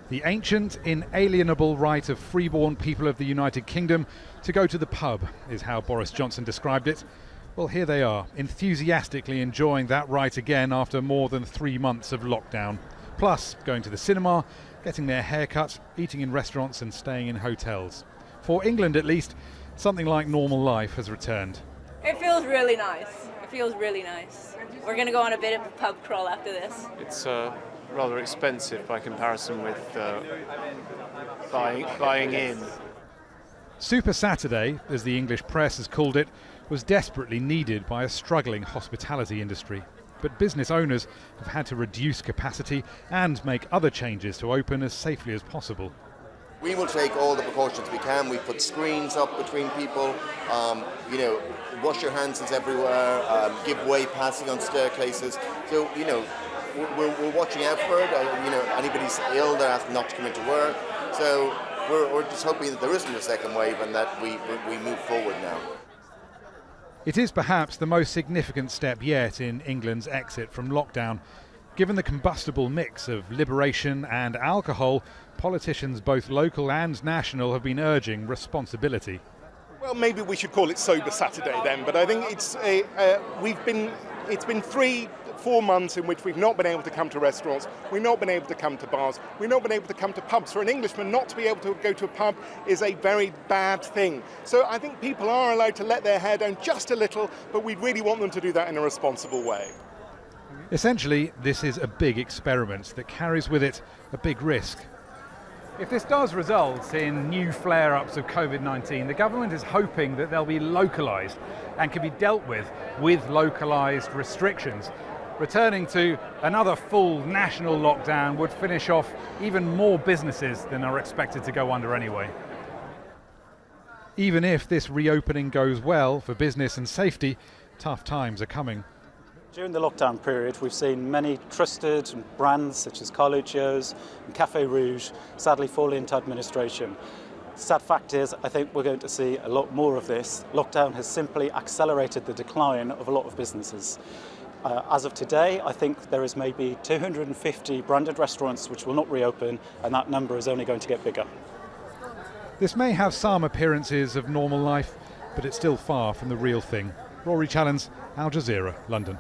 The ancient, inalienable right of freeborn people of the United Kingdom to go to the pub is how Boris Johnson described it. Well, here they are, enthusiastically enjoying that right again after more than 3 months of lockdown. Plus, going to the cinema, getting their hair cut, eating in restaurants and staying in hotels. For England at least, something like normal life has returned. It feels really nice. It feels really nice. We're going to go on a bit of a pub crawl after this. It's rather expensive by comparison with buying in. Super Saturday, as the English press has called it, was desperately needed by a struggling hospitality industry. But business owners have had to reduce capacity and make other changes to open as safely as possible. We will take all the precautions we can. We put screens up between people, wash your hands everywhere, give way passing on staircases. So, we're watching out for it. Anybody's ill, they're asked not to come into work. So we're just hoping that there isn't a second wave and that we move forward now. It is perhaps the most significant step yet in England's exit from lockdown. Given the combustible mix of liberation and alcohol, politicians both local and national have been urging responsibility. Well, maybe we should call it Sober Saturday then, but I think it's been 3-4 months in which we've not been able to come to restaurants, we've not been able to come to bars, we've not been able to come to pubs. For an Englishman not to be able to go to a pub is a very bad thing. So I think people are allowed to let their hair down just a little, but we really want them to do that in a responsible way. Essentially, this is a big experiment that carries with it a big risk. If this does result in new flare-ups of COVID-19, the government is hoping that they'll be localised and can be dealt with localised restrictions. Returning to another full national lockdown would finish off even more businesses than are expected to go under anyway. Even if this reopening goes well for business and safety, tough times are coming. During the lockdown period, we've seen many trusted brands such as COLLIERS and Café Rouge sadly fall into administration. Sad fact is, I think we're going to see a lot more of this. Lockdown has simply accelerated the decline of a lot of businesses. As of today, I think there is maybe 250 branded restaurants which will not reopen, and that number is only going to get bigger. This may have some appearances of normal life, but it's still far from the real thing. Rory, Challands, Aljazeera, London.